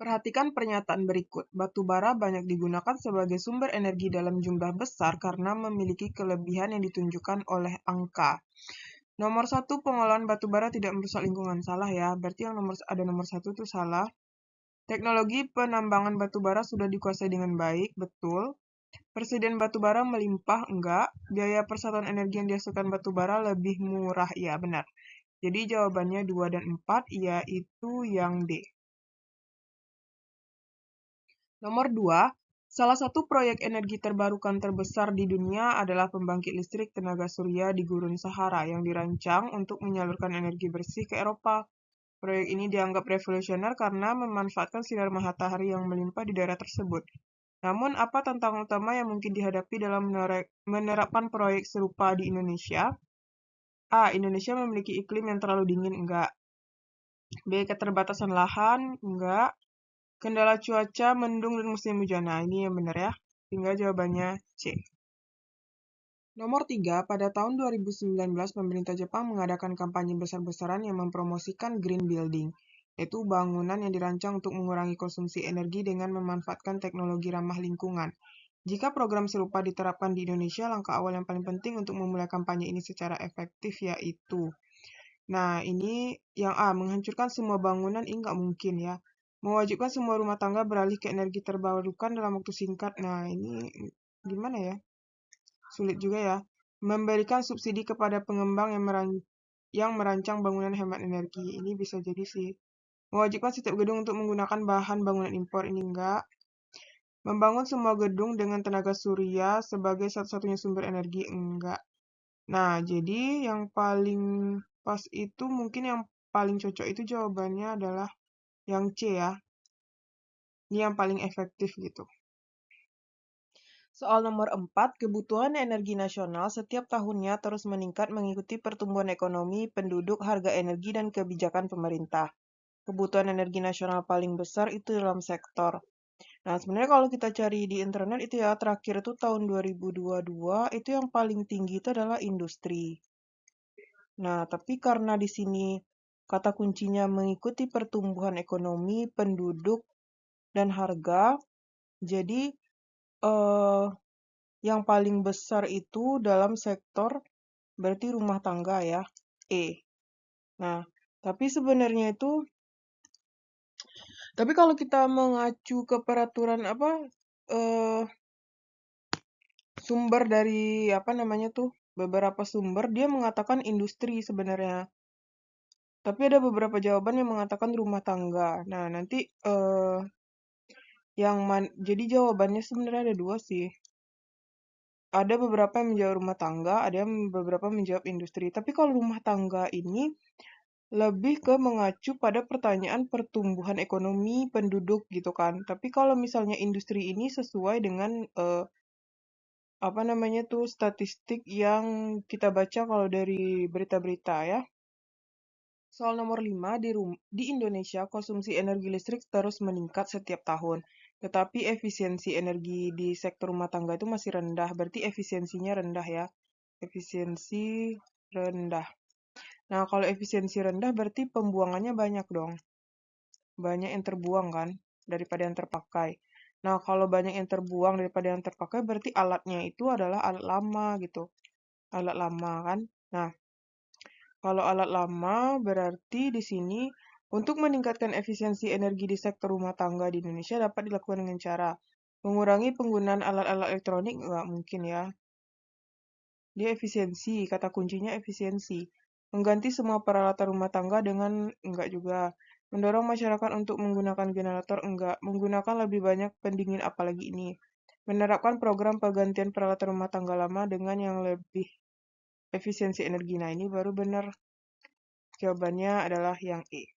Perhatikan pernyataan berikut. Batu bara banyak digunakan sebagai sumber energi dalam jumlah besar karena memiliki kelebihan yang ditunjukkan oleh angka. Nomor 1, pengolahan batu bara tidak merusak lingkungan. Salah ya, berarti yang nomor 1 itu salah. Teknologi penambangan batu bara sudah dikuasai dengan baik, betul. Persediaan batu bara melimpah, enggak. Biaya persatuan energi yang dihasilkan batu bara lebih murah, iya benar. Jadi jawabannya 2 dan 4, yaitu yang D. Nomor 2, salah satu proyek energi terbarukan terbesar di dunia adalah pembangkit listrik tenaga surya di Gurun Sahara yang dirancang untuk menyalurkan energi bersih ke Eropa. Proyek ini dianggap revolusioner karena memanfaatkan sinar matahari yang melimpah di daerah tersebut. Namun, apa tantangan utama yang mungkin dihadapi dalam menerapkan proyek serupa di Indonesia? A. Indonesia memiliki iklim yang terlalu dingin, enggak. B. Keterbatasan lahan, enggak. Kendala cuaca, mendung, dan musim hujan. Nah, ini yang benar ya. Tinggal jawabannya C. Nomor 3, pada tahun 2019, pemerintah Jepang mengadakan kampanye besar-besaran yang mempromosikan green building, yaitu bangunan yang dirancang untuk mengurangi konsumsi energi dengan memanfaatkan teknologi ramah lingkungan. Jika program serupa diterapkan di Indonesia, langkah awal yang paling penting untuk memulai kampanye ini secara efektif yaitu. Nah, ini yang A, menghancurkan semua bangunan, ini nggak mungkin ya. Mewajibkan semua rumah tangga beralih ke energi terbarukan dalam waktu singkat. Nah, ini gimana ya? Sulit juga ya. Memberikan subsidi kepada pengembang yang merancang bangunan hemat energi. Ini bisa jadi sih. Mewajibkan setiap gedung untuk menggunakan bahan bangunan impor. Ini enggak. Membangun semua gedung dengan tenaga surya sebagai satu-satunya sumber energi. Enggak. Nah, jadi yang paling pas itu mungkin yang paling cocok itu jawabannya adalah yang C ya. Ini yang paling efektif gitu. Soal nomor 4, kebutuhan energi nasional setiap tahunnya terus meningkat mengikuti pertumbuhan ekonomi, penduduk, harga energi, dan kebijakan pemerintah. Kebutuhan energi nasional paling besar itu dalam sektor. Nah, sebenarnya kalau kita cari di internet itu ya, terakhir itu tahun 2022, itu yang paling tinggi itu adalah industri. Nah, tapi karena di sini kata kuncinya mengikuti pertumbuhan ekonomi, penduduk, dan harga, jadi yang paling besar itu dalam sektor berarti rumah tangga ya, E. Nah, tapi sebenarnya itu, tapi kalau kita mengacu ke peraturan sumber dari apa namanya tuh, beberapa sumber dia mengatakan industri sebenarnya. Tapi ada beberapa jawaban yang mengatakan rumah tangga. Nah, nanti jadi jawabannya sebenarnya ada 2 sih. Ada beberapa yang menjawab rumah tangga, ada yang beberapa menjawab industri. Tapi kalau rumah tangga ini lebih ke mengacu pada pertanyaan pertumbuhan ekonomi penduduk gitu kan. Tapi kalau misalnya industri ini sesuai dengan apa namanya tuh statistik yang kita baca kalau dari berita-berita ya. Soal nomor 5, di Indonesia konsumsi energi listrik terus meningkat setiap tahun. Tetapi efisiensi energi di sektor rumah tangga itu masih rendah. Berarti efisiensinya rendah ya. Efisiensi rendah. Nah, kalau efisiensi rendah berarti pembuangannya banyak dong. Banyak yang terbuang kan daripada yang terpakai. Nah, kalau banyak yang terbuang daripada yang terpakai berarti alatnya itu adalah alat lama gitu. Alat lama kan. Nah, kalau alat lama berarti di sini untuk meningkatkan efisiensi energi di sektor rumah tangga di Indonesia dapat dilakukan dengan cara mengurangi penggunaan alat-alat elektronik, nggak mungkin ya. Dia efisiensi, kata kuncinya efisiensi. Mengganti semua peralatan rumah tangga dengan enggak juga. Mendorong masyarakat untuk menggunakan generator enggak. Menggunakan lebih banyak pendingin apalagi ini. Menerapkan program penggantian peralatan rumah tangga lama dengan yang lebih efisiensi energi. Nah, ini baru benar. Jawabannya adalah yang E.